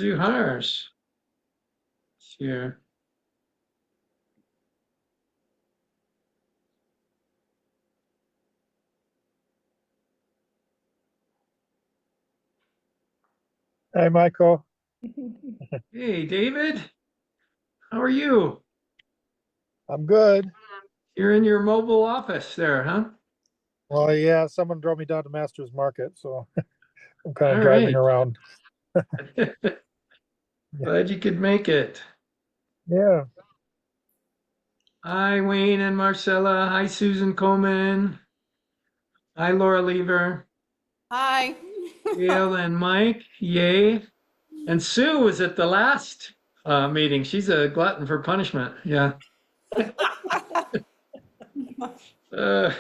New hires here. Hey, Michael. Hey, David, how are you? I'm good. You're in your mobile office there, huh? Well, yeah, someone drove me down to Masters Market, so I'm kind of All driving right. around. Yeah. Glad you could make it. Yeah. Hi, Wayne and Marcella. Hi, Susan Coleman. Hi, Laura Lever. Hi. Gail and Mike. Yay. And Sue was at the last meeting. She's a glutton for punishment. Yeah. Uh,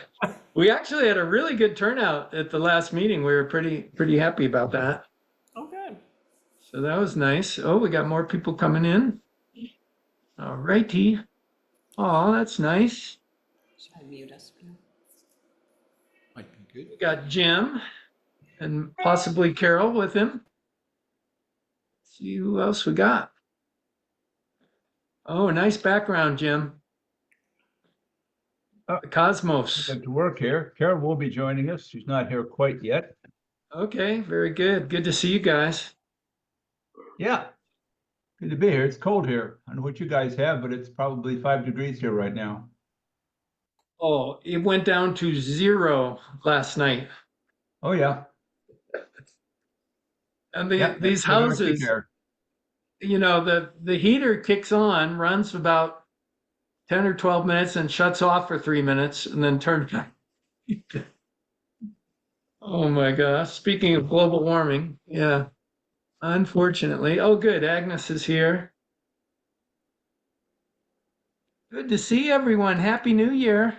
we actually had a really good turnout at the last meeting. We were pretty happy about that. Oh, good. So that was nice. Oh, we got more people coming in. All righty. Oh, that's nice. Should I mute us? Might be good. We got Jim and possibly Carol with him. See who else we got. Oh, nice background, Jim. The Cosmos. Get to work here. Carol will be joining us. She's not here quite yet. Okay, very good. Good to see you guys. Yeah. Good to be here. It's cold here. I don't know what you guys have, but it's probably 5 degrees here right now. Oh, it went down to 0 last night. Oh, yeah. And Yeah, these they're gonna kick houses, air. the heater kicks on, runs about 10 or 12 minutes and shuts off for 3 minutes and then turns back. Oh my gosh. Speaking of global warming, yeah. Unfortunately. Oh, good. Agnes is here. Good to see everyone. Happy New Year.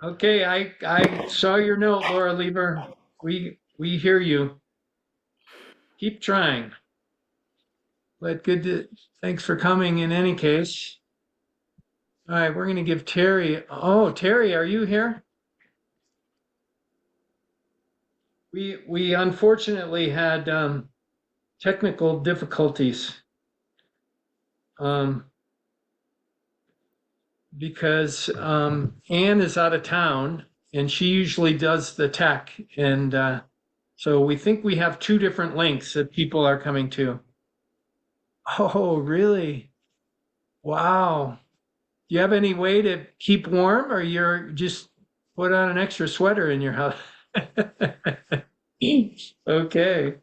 Okay, I saw your note, Laura Lieber. We hear you. Keep trying. But thanks for coming in any case. All right, we're going to give Terry. Oh, Terry, are you here? We unfortunately had technical difficulties because Anne is out of town and she usually does the tech, and so we think we have two different links that people are coming to. Oh, really? Wow. Do you have any way to keep warm, or you're just put on an extra sweater in your house? Okay.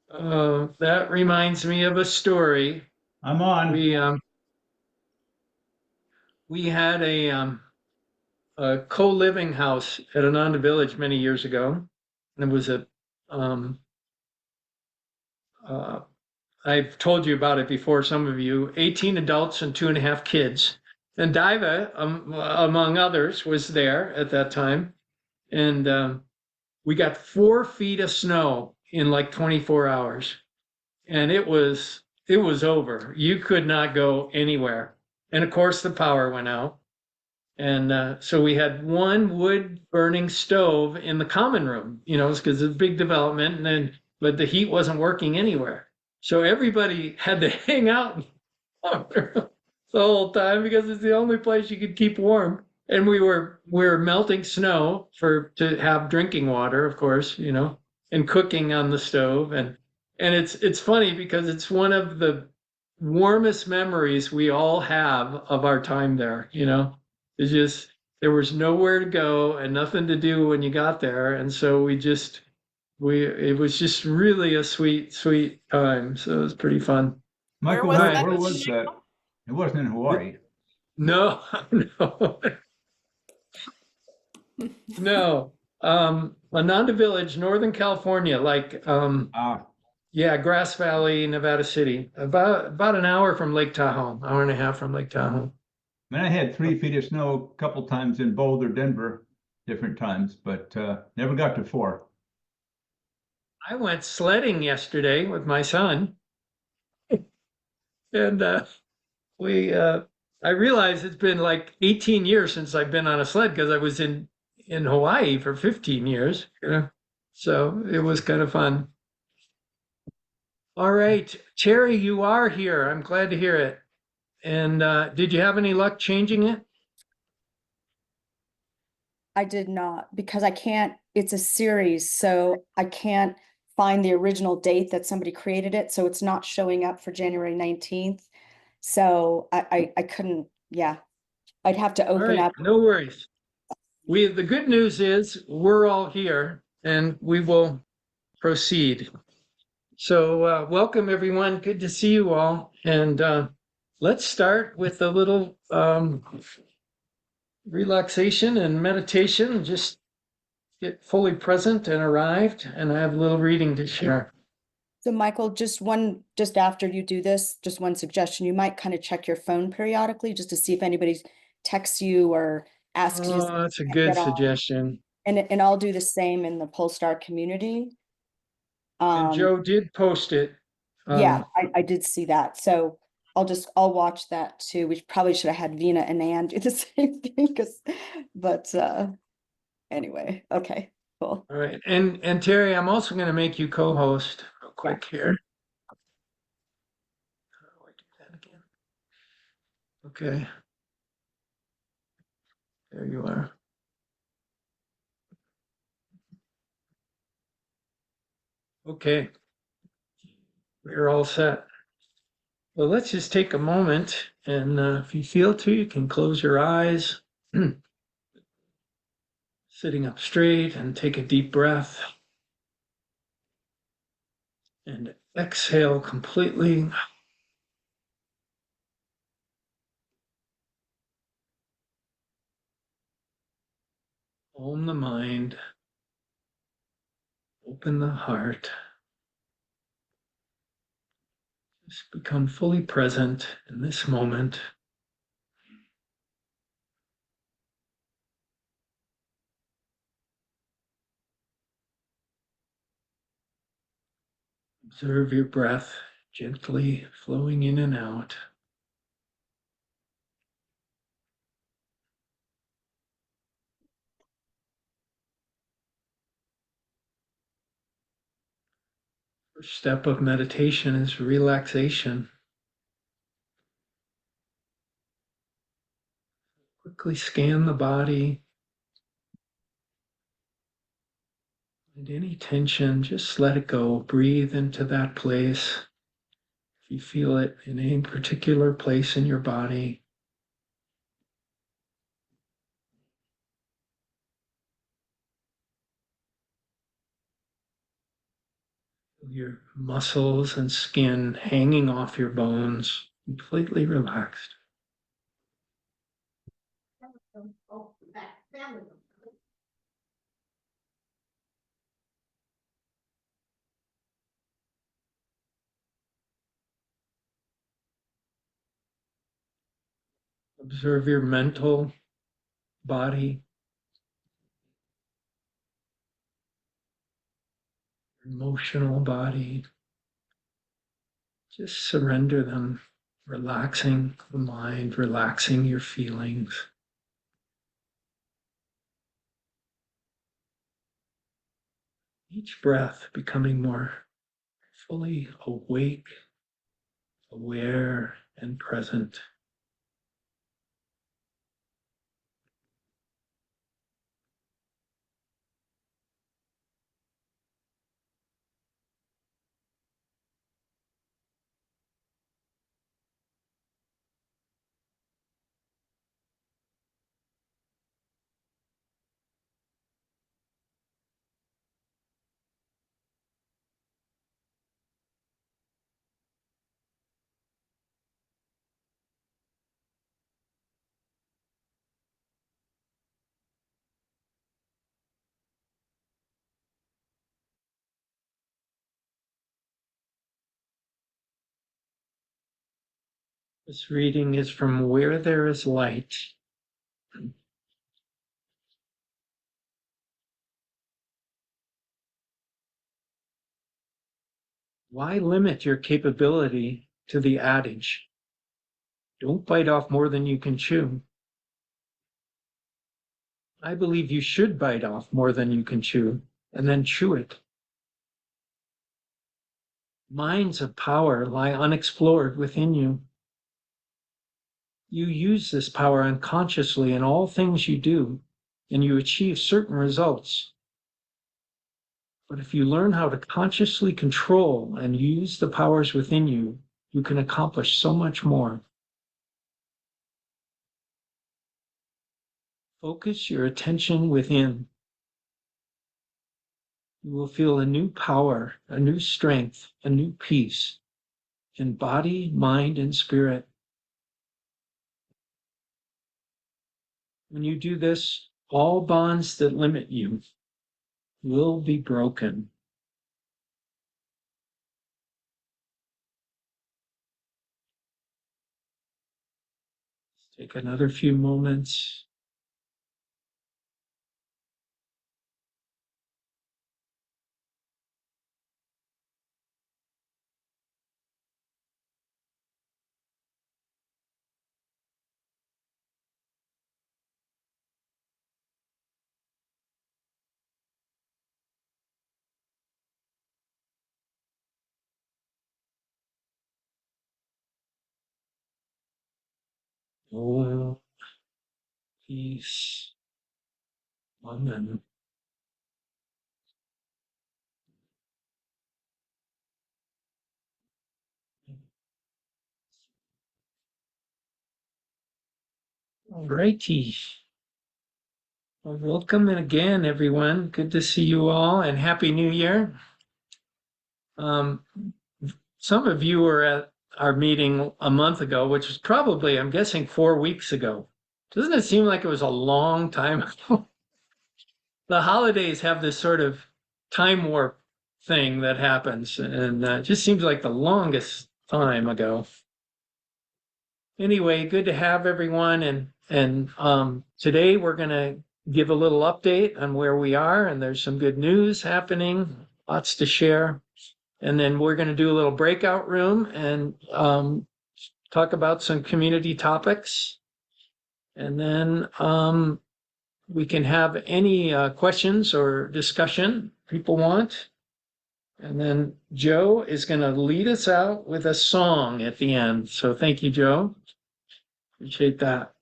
That reminds me of a story. I'm on. We had a co-living house at Ananda Village many years ago. And it was um, uh, I've told you about it before, some of you, 18 adults and 2.5 kids. And Diva, among others, was there at that time. And we got 4 feet of snow in like 24 hours. And it was over. You could not go anywhere. And of course, the power went out. And so we had one wood burning stove in the common room, because it's a big development, but the heat wasn't working anywhere. So everybody had to hang out the whole time because it's the only place you could keep warm. And we were melting snow to have drinking water, of course, and cooking on the stove. And it's funny because it's one of the warmest memories we all have of our time there. It's just there was nowhere to go and nothing to do when you got there, and so it was just really a sweet, sweet time. So it was pretty fun. Michael, was where that? was that? It wasn't in Hawaii. No, no, no. Ananda Village, Northern California, like Ah, yeah, Grass Valley, Nevada City, about an hour from Lake Tahoe, hour and a half from Lake Tahoe. I mean, I had 3 feet of snow a couple times in Boulder, Denver, different times, but never got to 4. I went sledding yesterday with my son, and we I realize it's been like 18 years since I've been on a sled because I was in Hawaii for 15 years. So it was kind of fun. All right, Terry, you are here. I'm glad to hear it. And did you have any luck changing it? I did not because I can't, it's a series, so I can't find the original date that somebody created it, so it's not showing up for January 19th. So I couldn't, yeah, I'd have to All open right, up. no worries. The good news is we're all here and we will proceed. So welcome everyone. Good to see you all. And let's start with a little relaxation and meditation. Just get fully present and arrived. And I have a little reading to share. So Michael, just after you do this, just one suggestion, you might kind of check your phone periodically just to see if anybody texts you or asks you to Oh, that's a get good on. suggestion. And I'll do the same in the Polestar community. And Joe did post it. Yeah, I did see that. So I'll watch that too. We probably should have had Vina and Ann do the same thing but anyway, okay, cool. All right. And Terry, I'm also going to make you co-host real quick here. How do I do that again? Okay. There you are. Okay. We're all set. Well, let's just take a moment and if you feel to, you can close your eyes, sitting up straight and take a deep breath and exhale completely. Calm the mind, open the heart. Just become fully present in this moment. Observe your breath gently flowing in and out. First step of meditation is relaxation. Quickly scan the body. And any tension, just let it go. Breathe into that place. If you feel it in any particular place in your body. Feel your muscles and skin hanging off your bones, completely relaxed. Observe your mental body, your emotional body. Just surrender them, relaxing the mind, relaxing your feelings. Each breath becoming more fully awake, aware, and present. This reading is from Where There Is Light. Why limit your capability to the adage, don't bite off more than you can chew? I believe you should bite off more than you can chew, and then chew it. Mines of power lie unexplored within you. You use this power unconsciously in all things you do, and you achieve certain results. But if you learn how to consciously control and use the powers within you, you can accomplish so much more. Focus your attention within. You will feel a new power, a new strength, a new peace in body, mind, and spirit. When you do this, all bonds that limit you will be broken. Take another few moments. Oh, peace. Amen. Alrighty. Well, welcome again, everyone. Good to see you all, and Happy New Year. Some of you were at our meeting a month ago, which was probably, I'm guessing, 4 weeks ago. Doesn't it seem like it was a long time ago? The holidays have this sort of time warp thing that happens, and it just seems like the longest time ago. Anyway, good to have everyone, and today we're going to give a little update on where we are, and there's some good news happening, lots to share. And then we're going to do a little breakout room and talk about some community topics. And then we can have any questions or discussion people want. And then Joe is going to lead us out with a song at the end. So thank you, Joe. Appreciate that.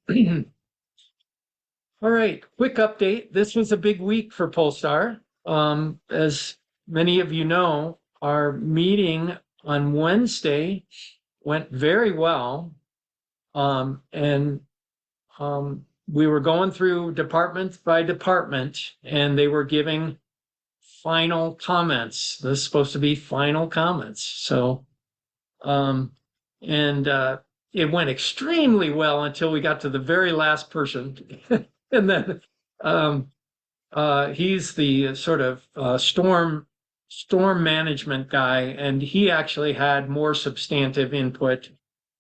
All right, quick update. This was a big week for Polestar. As many of you know, our meeting on Wednesday went very well. And we were going through department by department, and they were giving final comments. This is supposed to be final comments. So, it went extremely well until we got to the very last person. And then he's the sort of storm management guy, and he actually had more substantive input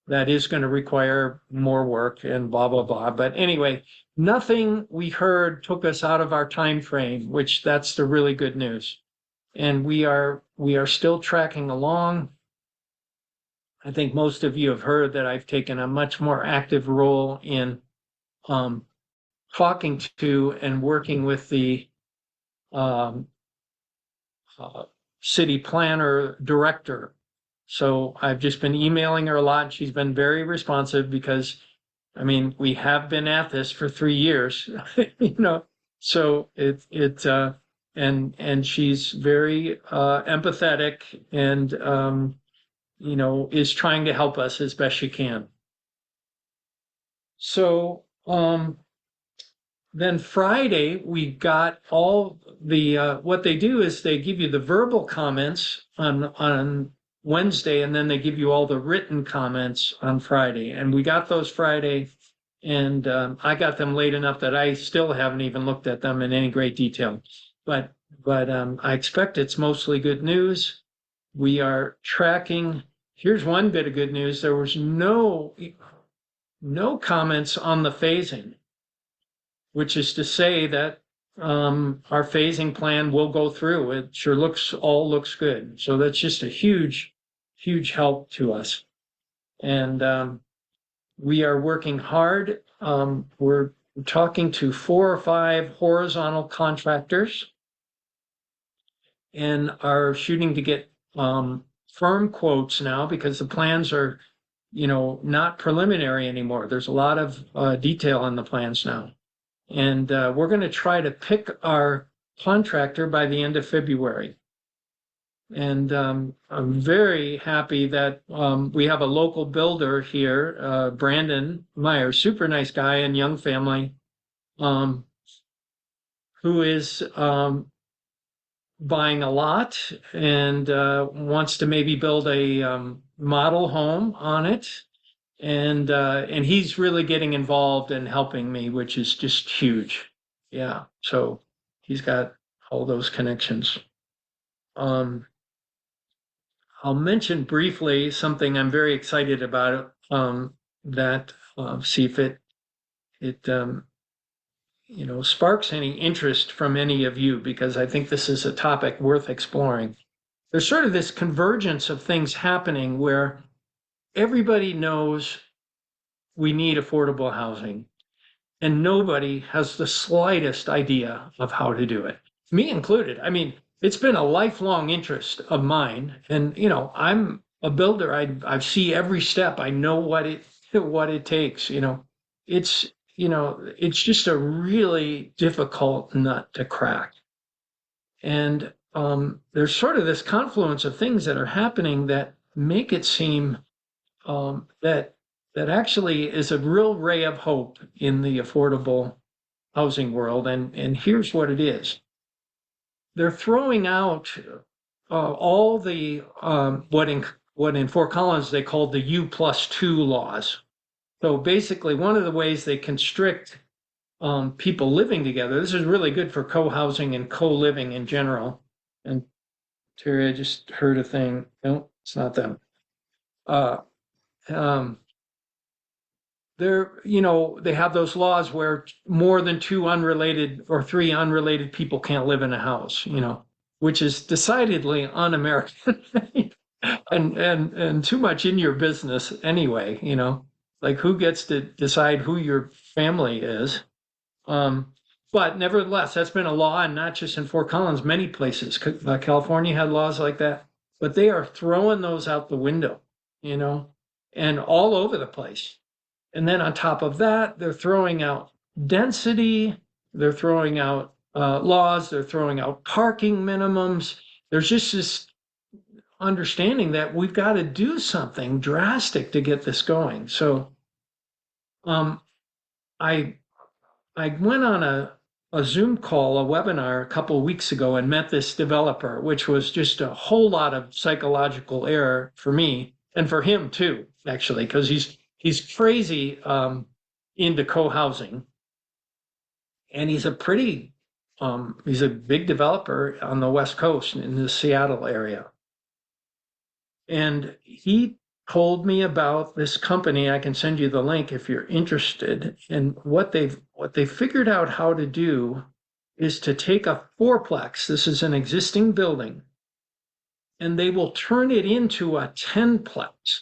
that is going to require more work and blah, blah, blah. But anyway, nothing we heard took us out of our time frame, which that's the really good news. And we are still tracking along. I think most of you have heard that I've taken a much more active role in talking to and working with the city planner director. So I've just been emailing her a lot. She's been very responsive because, I mean, we have been at this for 3 years, you know, so and she's very empathetic and, you know, is trying to help us as best she can. So, then Friday, we got all the, what they do is they give you the verbal comments on Wednesday, and then they give you all the written comments on Friday. And we got those Friday, and I got them late enough that I still haven't even looked at them in any great detail. But I expect it's mostly good news. We are tracking. Here's one bit of good news. There was no comments on the phasing, which is to say that our phasing plan will go through. It sure all looks good. So that's just a huge help to us. And we are working hard. We're talking to 4 or 5 horizontal contractors and are shooting to get firm quotes now because the plans are, not preliminary anymore. There's a lot of detail in the plans now. And we're going to try to pick our contractor by the end of February. And I'm very happy that we have a local builder here, Brandon Meyer, super nice guy and young family, who is buying a lot and wants to maybe build a model home on it. And he's really getting involved and helping me, which is just huge. Yeah. So he's got all those connections. I'll mention briefly something I'm very excited about, that see if it sparks any interest from any of you, because I think this is a topic worth exploring. There's sort of this convergence of things happening where everybody knows we need affordable housing, and nobody has the slightest idea of how to do it, me included. I mean, it's been a lifelong interest of mine, and I'm a builder. I see every step. I know what it takes. It's just a really difficult nut to crack. And there's sort of this confluence of things that are happening that make it seem that actually is a real ray of hope in the affordable housing world. And here's what it is. They're throwing out all the what in Fort Collins they called the U+2 laws. So basically, one of the ways they constrict people living together. This is really good for co-housing and co-living in general. And Terry, I just heard a thing. No, it's not them. They have those laws where more than two unrelated or three unrelated people can't live in a house, which is decidedly un-American and too much in your business anyway, like who gets to decide who your family is. But nevertheless, that's been a law, and not just in Fort Collins, many places. California had laws like that, but they are throwing those out the window, and all over the place. And then on top of that, they're throwing out density, they're throwing out laws, they're throwing out parking minimums. There's just this understanding that we've got to do something drastic to get this going. So I went on a Zoom call, a webinar a couple of weeks ago, and met this developer, which was just a whole lot of psychological error for me and for him too, actually, because he's crazy into co-housing, and he's a big developer on the West Coast in the Seattle area. And he told me about this company. I can send you the link if you're interested. And what they've figured out how to do is to take a fourplex. This is an existing building, and they will turn it into a 10-plex,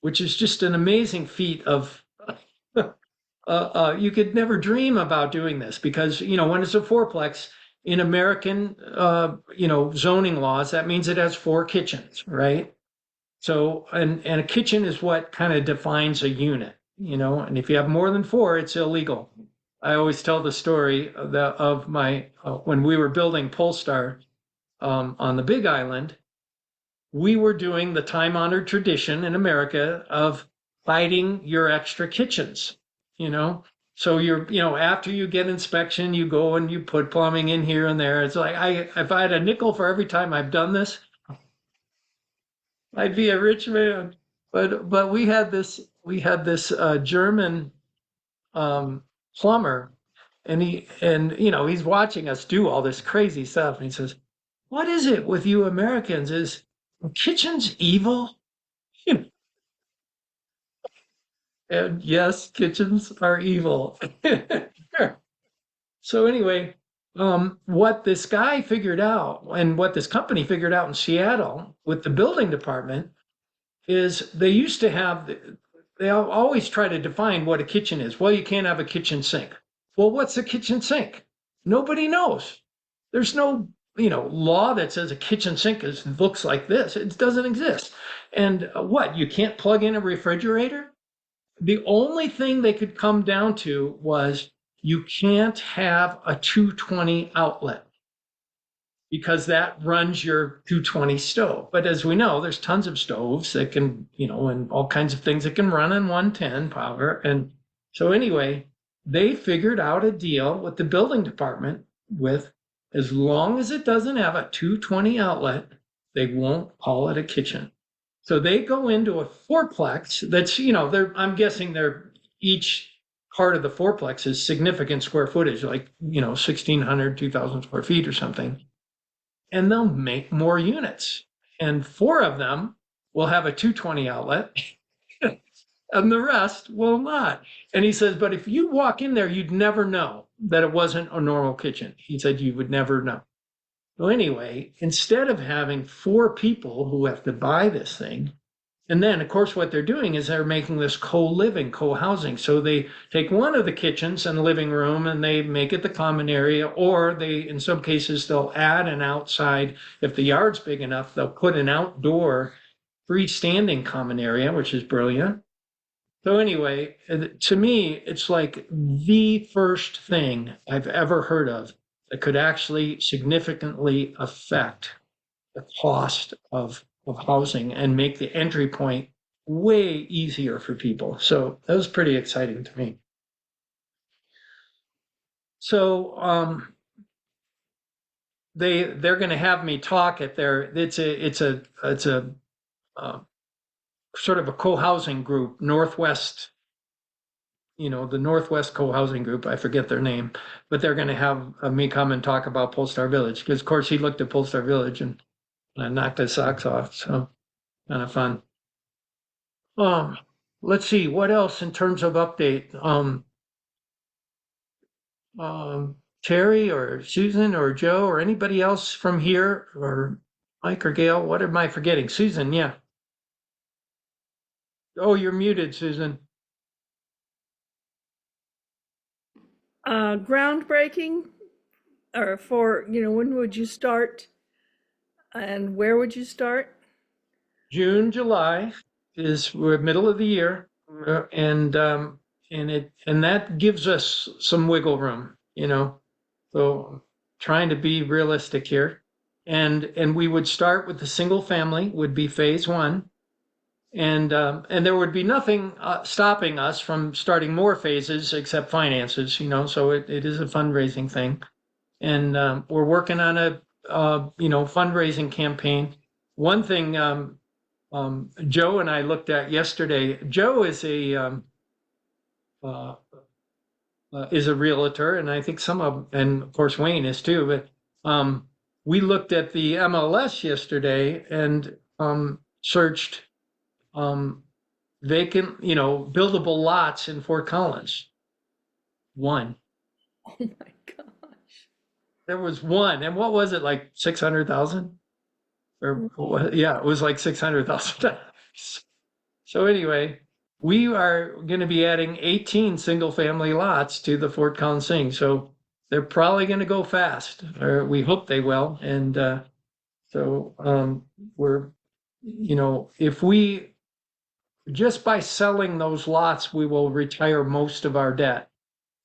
which is just an amazing feat of, you could never dream about doing this because, when it's a fourplex in American, zoning laws, that means it has 4 kitchens, right? So, and a kitchen is what kind of defines a unit, and if you have more than 4, it's illegal. I always tell the story of my, when we were building Polestar on the Big Island, we were doing the time-honored tradition in America of hiding your extra kitchens, So after you get inspection, you go and you put plumbing in here and there. It's like, if I had a nickel for every time I've done this, I'd be a rich man. But we had this German plumber, and he's watching us do all this crazy stuff, and he says, "What is it with you Americans? Is kitchens evil?" And yes, kitchens are evil. So anyway, what this guy figured out and what this company figured out in Seattle with the building department is they always try to define what a kitchen is. Well, you can't have a kitchen sink. Well, what's a kitchen sink? Nobody knows. There's no law that says a kitchen sink looks like this. It doesn't exist. And what, you can't plug in a refrigerator? The only thing they could come down to was you can't have a 220 outlet because that runs your 220 stove. But as we know, there's tons of stoves that can, and all kinds of things that can run on 110 power. And so anyway, they figured out a deal with the building department with, as long as it doesn't have a 220 outlet, they won't call it a kitchen. So they go into a fourplex that's, I'm guessing they're each part of the fourplex is significant square footage, like, 1,600, 2,000 square feet or something. And they'll make more units. And 4 of them will have a 220 outlet and the rest will not. And he says, but if you walk in there, you'd never know that it wasn't a normal kitchen. He said, you would never know. So anyway, instead of having 4 people who have to buy this thing, and then of course what they're doing is they're making this co-living, co-housing. So they take one of the kitchens and the living room and they make it the common area, or they, in some cases, they'll add an outside. If the yard's big enough, they'll put an outdoor freestanding common area, which is brilliant. So anyway, to me, it's like the first thing I've ever heard of that could actually significantly affect the cost of housing and make the entry point way easier for people. So that was pretty exciting to me. So they're going to have me talk at their. It's a sort of a co-housing group, Northwest. The Northwest Co-housing Group, I forget their name, but they're going to have me come and talk about Polestar Village because, of course, he looked at Polestar Village and knocked his socks off. So kind of fun. Let's see what else in terms of update. Terry or Susan or Joe or anybody else from here, or Mike or Gail. What am I forgetting? Susan, yeah. Oh, you're muted, Susan. Groundbreaking, or for, when would you start and where would you start? June, July we're middle of the year, and that gives us some wiggle room, So trying to be realistic here, and we would start with the single family would be phase 1. And there would be nothing stopping us from starting more phases except finances, so it is a fundraising thing. And we're working on a, fundraising campaign. One thing Joe and I looked at yesterday, Joe is a realtor, and I think and of course Wayne is too, but we looked at the MLS yesterday and searched vacant, buildable lots in Fort Collins. One. Oh my gosh. There was one. And what was it, like 600,000? Or yeah, it was like $600,000. So anyway, we are going to be adding 18 single family lots to the Fort Collins thing. So they're probably going to go fast, or we hope they will. And so we're, if we, just by selling those lots, we will retire most of our debt,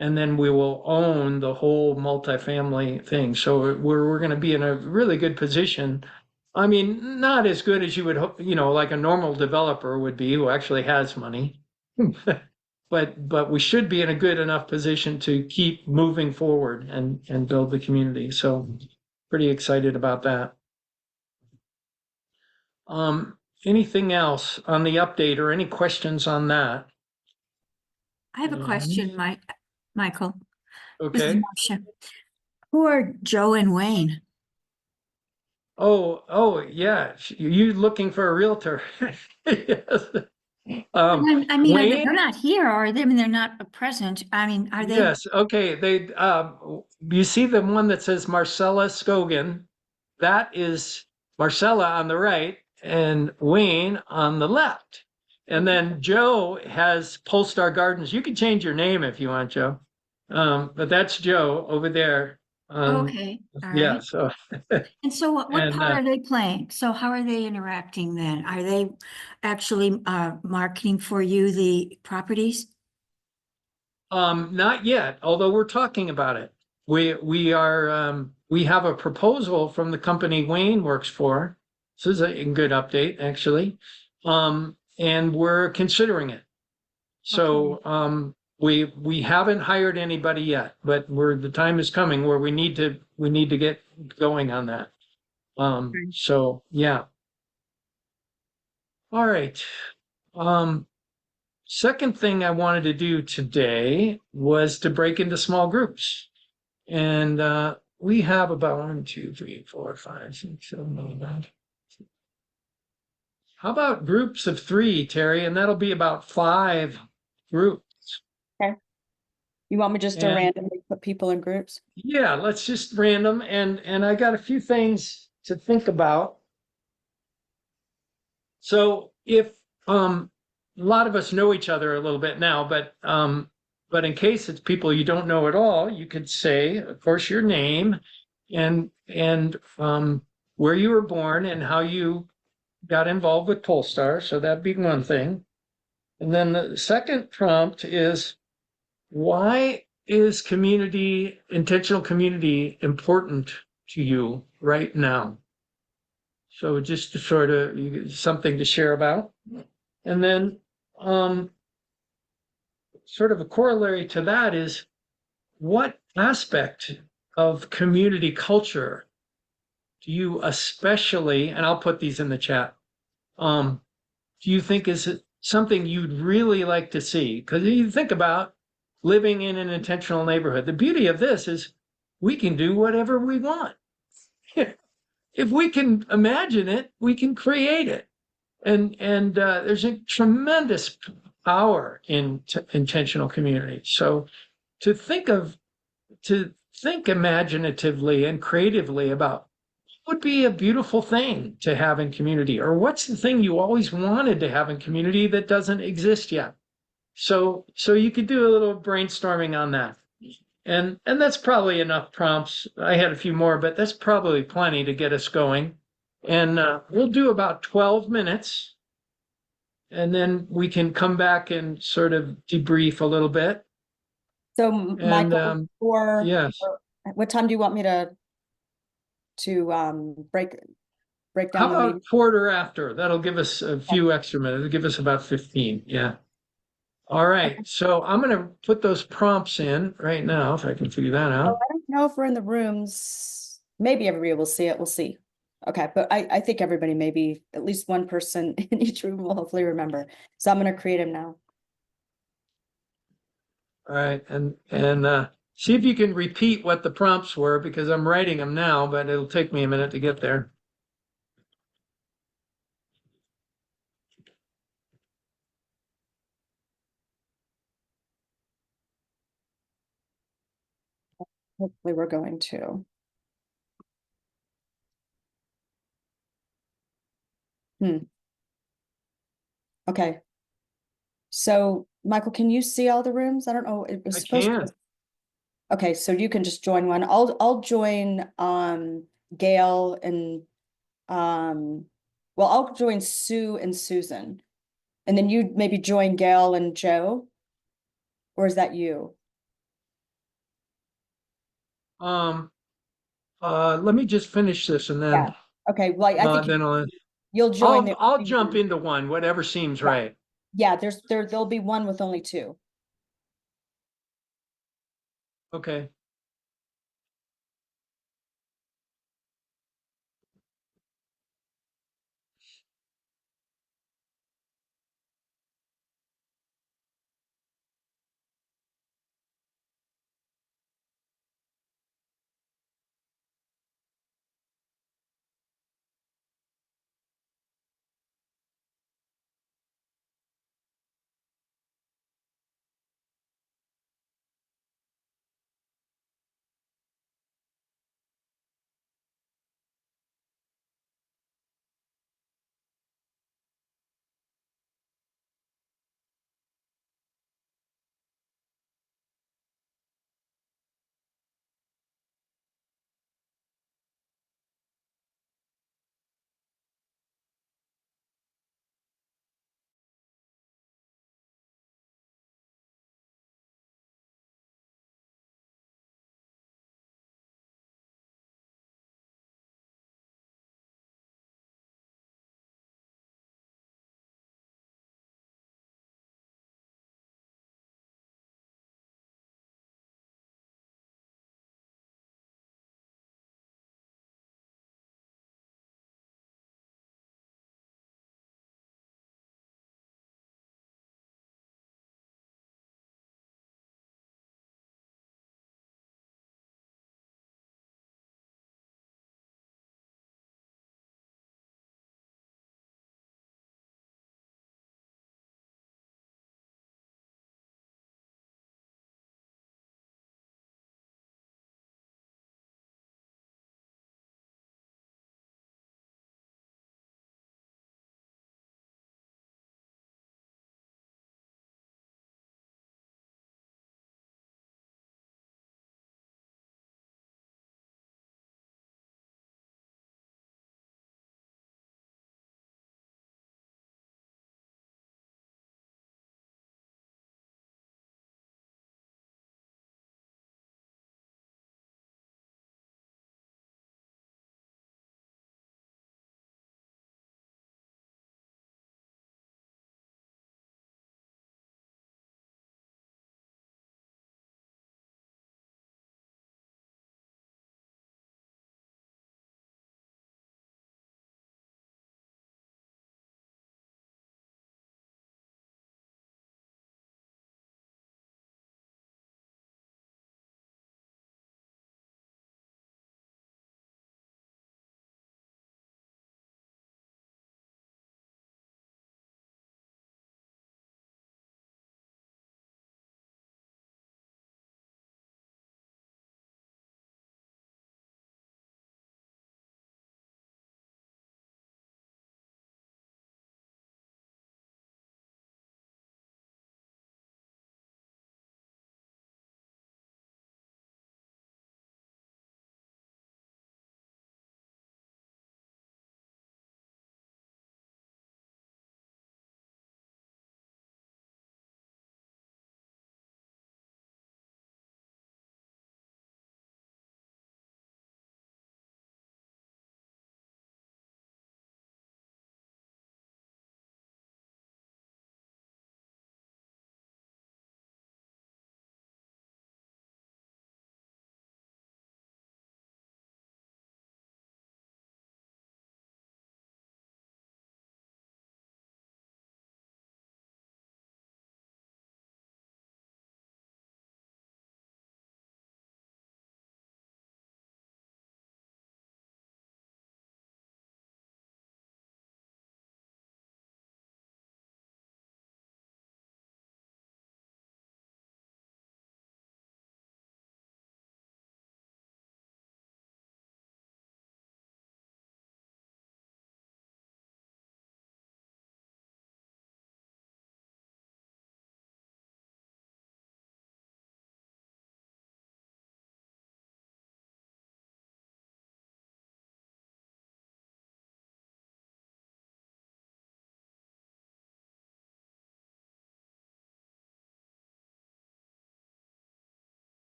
and then we will own the whole multifamily thing. So we're going to be in a really good position. I mean, not as good as you would hope, like a normal developer would be who actually has money, but we should be in a good enough position to keep moving forward and build the community. So pretty excited about that. Anything else on the update or any questions on that? I have a question, Michael. This is Okay. Marcia. Who are Joe and Wayne? Oh, yeah. You looking for a realtor? Yes. I mean, Wayne? they're not here, are they? I mean, they're not present. I mean, are they? Yes. Okay. You see the one that says Marcella Scogan? That is Marcella on the right and Wayne on the left. And then Joe has Polestar Gardens. You can change your name if you want, Joe. But that's Joe over there. Okay, all Yeah, right. so, And so what and, part are they playing? So how are they interacting then? Are they actually marketing for you the properties? not yet, although we're talking about it. We are, we have a proposal from the company Wayne works for. This is a good update, actually. And we're considering it. So, we haven't hired anybody yet, but the time is coming where we need to get going on that. So, yeah. All right. Um, Second thing I wanted to do today was to break into small groups. And we have about 1, 2, 3, 4, 5, 6, 7, 8, 9. How about groups of 3, Terry? And that'll be about 5 groups. You want me just to And randomly put people in groups? yeah, let's just random and I got a few things to think about. So if a lot of us know each other a little bit now, but in case it's people you don't know at all, you could say, of course, your name and where you were born and how you got involved with Polestar. So that'd be one thing. And then the second prompt is, why is intentional community important to you right now? So just to sort of something to share about. And then sort of a corollary to that is, what aspect of community culture do you especially, and I'll put these in the chat, do you think is something you'd really like to see? Because you think about living in an intentional neighborhood. The beauty of this is we can do whatever we want. If we can imagine it, we can create it. And there's a tremendous power in intentional community. So to think imaginatively and creatively about what would be a beautiful thing to have in community, or what's the thing you always wanted to have in community that doesn't exist yet. So you could do a little brainstorming on that. And that's probably enough prompts. I had a few more, but that's probably plenty to get us going. And we'll do about 12 minutes. And then we can come back and sort of debrief a little bit. So And Michael, yes. what time do you want me to break How down the about meeting? quarter after? That'll give us a few extra minutes. It'll give us about 15. Yeah. All right. So I'm going to put those prompts in right now, if I can figure that Oh, out. I don't know if we're in the rooms. Maybe everybody will see it. We'll see. Okay, but I think everybody, maybe at least one person in each room will hopefully remember. So I'm gonna create them now. All right. And see if you can repeat what the prompts were, because I'm writing them now, but it'll take me a minute to get there. Hopefully we're going to. Okay. So Michael, can you see all the rooms? I don't know. It was I supposed can. to. Okay, so you can just join one. I'll join Gail and well, I'll join Sue and Susan. And then you maybe join Gail and Joe? Or is that you? Let me just finish this and then Yeah. Okay, well, I think then you'll join the. I'll jump into one, whatever seems Yeah. right. Yeah, there'll be one with only 2. Okay.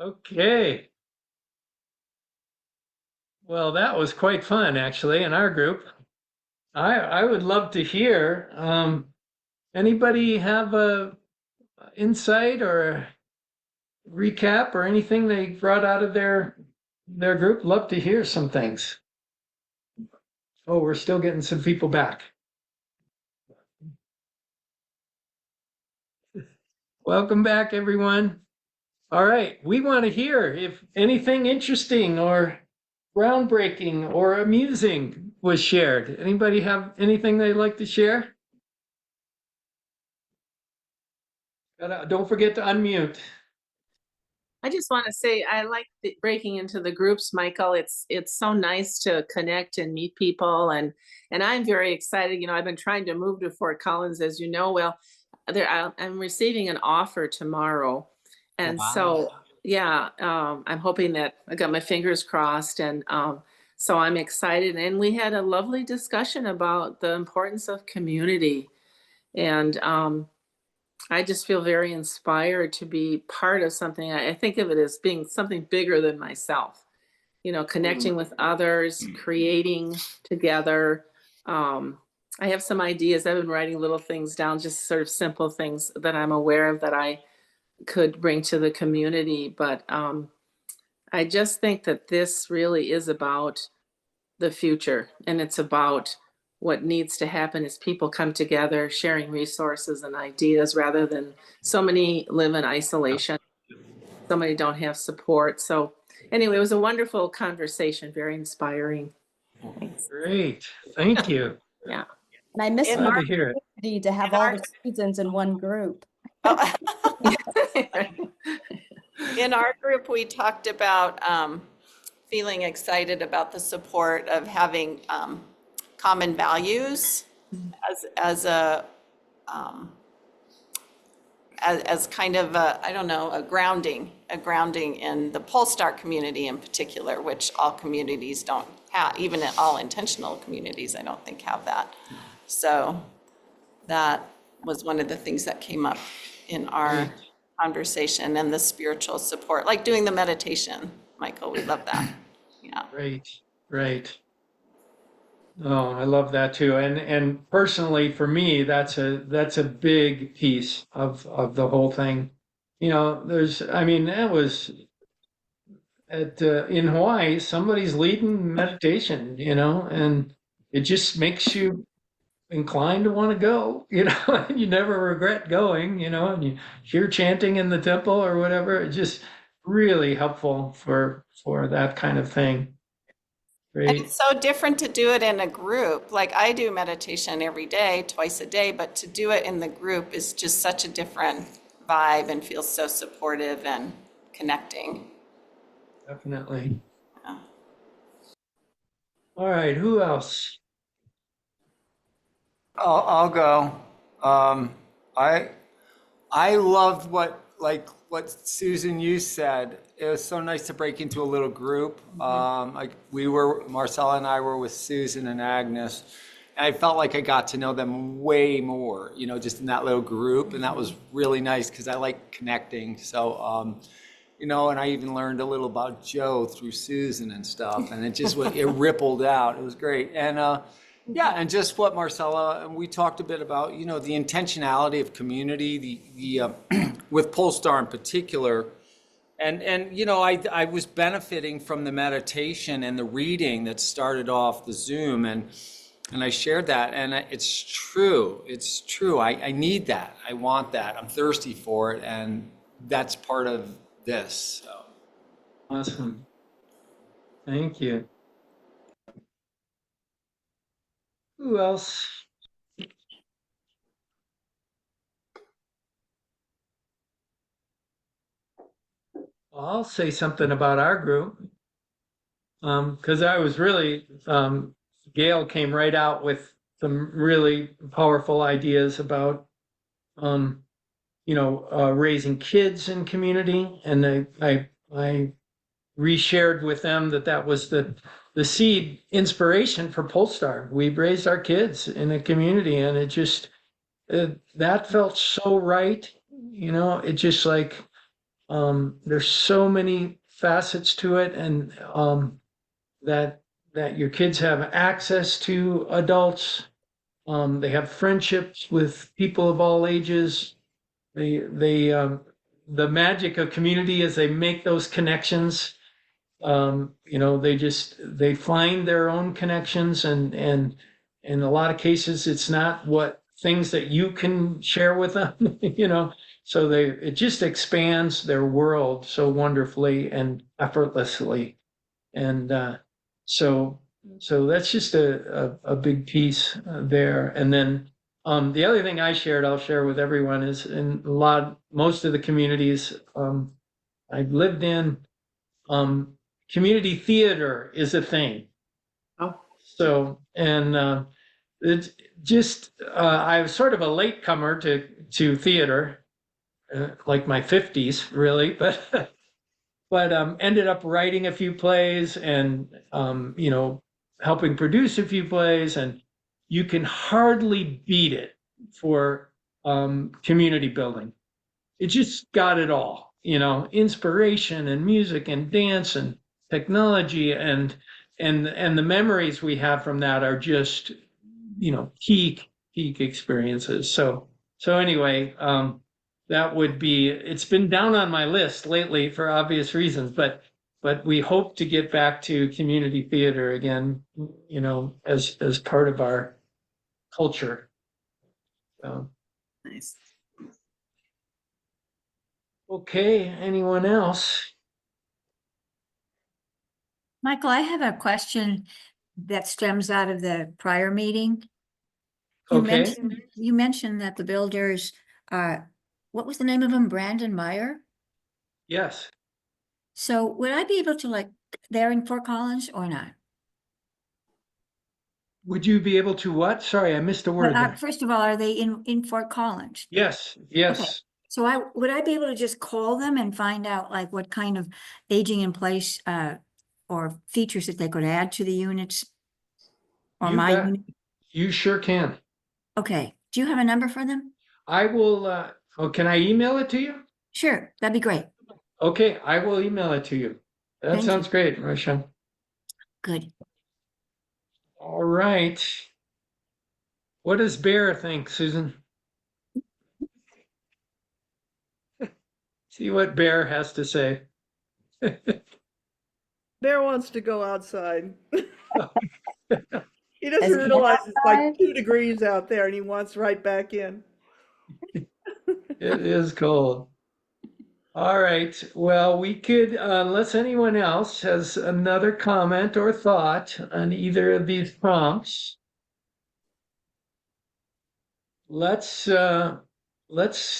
Okay. Well, that was quite fun, actually, in our group. I would love to hear, anybody have a insight or a recap or anything they brought out of their group? Love to hear some things. Oh, we're still getting some people back. Welcome back, everyone. All right, we want to hear if anything interesting or groundbreaking or amusing was shared. Anybody have anything they'd like to share? Don't forget to unmute. I just want to say I like breaking into the groups, Michael. It's so nice to connect and meet people, and I'm very excited. You know, I've been trying to move to Fort Collins, as you know. Well, I'm receiving an offer tomorrow, and so yeah, I'm hoping that I got my fingers crossed, and so I'm excited. And we had a lovely discussion about the importance of community, and I just feel very inspired to be part of something. I think of it as being something bigger than myself, you know, connecting with others, creating together. I have some ideas. I've been writing little things down, just sort of simple things that I'm aware of that I could bring to the community. But I just think that this really is about the future, and it's about what needs to happen is people come together, sharing resources and ideas rather than so many live in isolation. So many don't have support. So anyway, it was a wonderful conversation, very inspiring. Thanks. Great, thank you. Yeah. And I miss In my Glad to hear it. opportunity to have in all our- the seasons in one group. In our group, we talked about feeling excited about the support of having common values as a as kind of a, I don't know, a grounding in the Polestar community in particular, which all communities don't have, even in all intentional communities, I don't think have that. So that was one of the things that came up in our conversation, and the spiritual support, like doing the meditation, Michael, we love that. Yeah. Great, great. Oh, I love that too. And personally for me, that's a big piece of the whole thing. You know, I mean, that was in Hawaii, somebody's leading meditation, you know, and it just makes you inclined to want to go, you know, and you never regret going, you know, and you hear chanting in the temple or whatever. It's just really helpful for that kind of thing. And Great. it's so different to do it in a group. Like I do meditation every day, twice a day, but to do it in the group is just such a different vibe and feels so supportive and connecting. Definitely. Yeah. All right, who else? I'll go. I loved what Susan, you said. It was so nice to break into a little group. Marcella and I were with Susan and Agnes, and I felt like I got to know them way more, you know, just in that little group. And that was really nice because I like connecting. So, you know, and I even learned a little about Joe through Susan and stuff, and it just it rippled out. It was great. And yeah, and just what Marcella, and we talked a bit about, you know, the intentionality of community, the with Polestar in particular. And you know, I was benefiting from the meditation and the reading that started off the Zoom, and I shared that, and it's true. It's true. I need that. I want that. I'm thirsty for it, and that's part of this. So. Awesome. Thank you. Who else? I'll say something about our group. Because I was really, Gail came right out with some really powerful ideas about, you know, raising kids in community. And I reshared with them that was the seed inspiration for Polestar. We raised our kids in a community, and it just, that felt so right. You know, it just like, There's so many facets to it, and that your kids have access to adults. They have friendships with people of all ages. The magic of community is they make those connections. They find their own connections, and in a lot of cases, it's not what things that you can share with them, So it just expands their world so wonderfully and effortlessly. And so that's just a big piece there. And then the other thing I'll share with everyone is in most of the communities I've lived in, community theater is a thing. Oh. So, and it's just I was sort of a latecomer to theater, like my 50s, really, but ended up writing a few plays and helping produce a few plays, and you can hardly beat it for community building. It just got it all, inspiration and music and dance and technology, and the memories we have from that are just peak experiences. So anyway, that would be, it's been down on my list lately for obvious reasons, but we hope to get back to community theater again, as part of our culture. So, Nice. okay, anyone else? Michael, I have a question that stems out of the prior meeting. Okay. You mentioned that the builders, what was the name of them? Brandon Meyer? Yes. So would I be able to they're in Fort Collins or not? Would you be able to what? Sorry, I missed a word there. First of all, are they in Fort Collins? Yes. Okay. So would I be able to just call them and find out what kind of aging in place or features that they could add to the units? Or You my bet. unit? You sure can. Okay. Do you have a number for them? I will, can I email it to you? Sure, that'd be great. Okay, I will email it to you. That Thank sounds you. great, Rochelle. Good. All right. What does Bear think, Susan? See what Bear has to say. Bear wants to go outside. He Does doesn't he realize it's like outside? 2 degrees out there and he wants right back in. It is cold. All right. Well, we could, unless anyone else has another comment or thought on either of these prompts, let's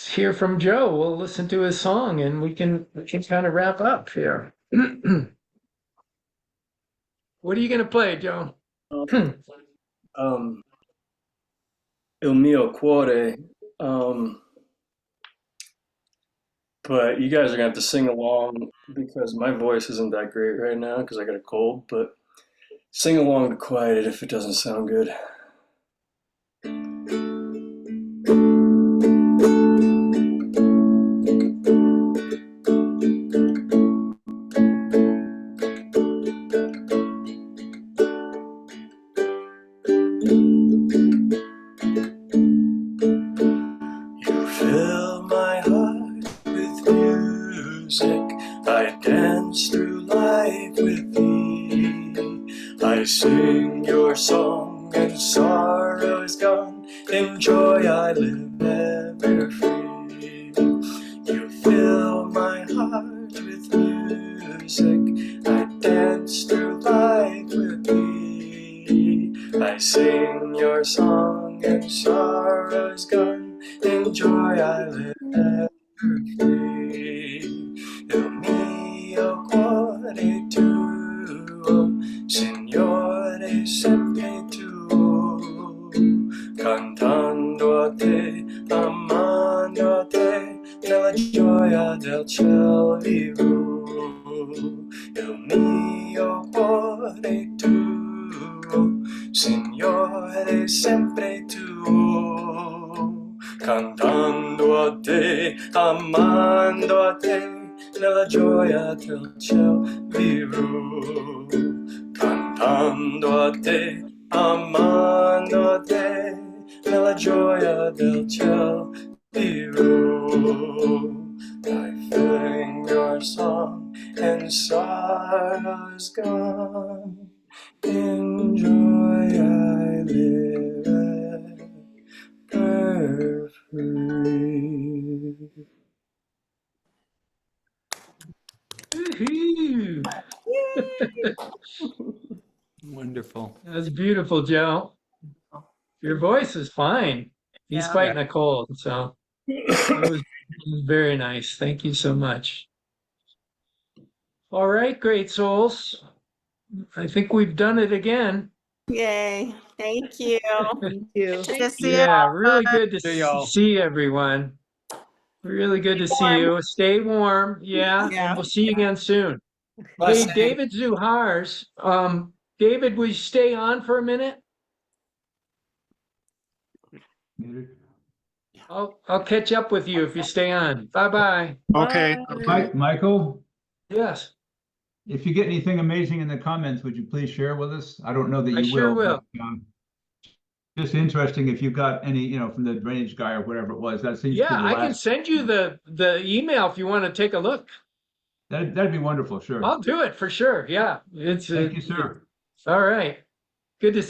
hear from Joe. We'll listen to his song and we can kind of wrap up here. What are you going to play, Joe? Il mio cuore. But you guys are gonna have to sing along because my voice isn't that great right now because I got a cold, but sing along to quiet it if it doesn't sound good. You fill my heart with music, I dance through life with thee. I sing your song and sorrow is gone, in joy I live ever free. You fill my heart with music, I dance through life with thee. I sing your song and sorrow is gone, in joy I live ever free. Il mio cuore tuo, Signore, sempre tuo, cantando a te, amando a te, nella gioia del cielo vivo. Il mio cuore tuo, Signore, sempre tuo, cantando a te, amando a te, nella gioia del ciel vivrò, cantando a te, amando a te, nella gioia del ciel vivrò. I feeling your song and sorrow's gone. In joy I live ever free. Woo-hoo. Wonderful. That's beautiful, Joe. Your voice is fine. He's Yeah. fighting a cold, so it was very nice. Thank you so much. All right, great souls. I think we've done it again. Yay, thank you. Thank you. Good to see you. Yeah, really good to See y'all. see everyone. Really good to see you. Stay warm. Yeah, Yeah. and we'll see you again soon. Hey, Blessings. David Zuhars. David, will you stay on for a minute? I'll catch up with you if you stay on. Bye-bye. Okay. Bye. Michael, Yes, if you get anything amazing in the comments, would you please share with us? I don't know that I you sure will. will. but, just interesting if you've got any, from the drainage guy or whatever it was. That seems to be Yeah, the I can last. send you the email if you want to take a look. That'd be wonderful, sure. I'll do it for sure. Yeah, it's Thank you, sir. all right. Good to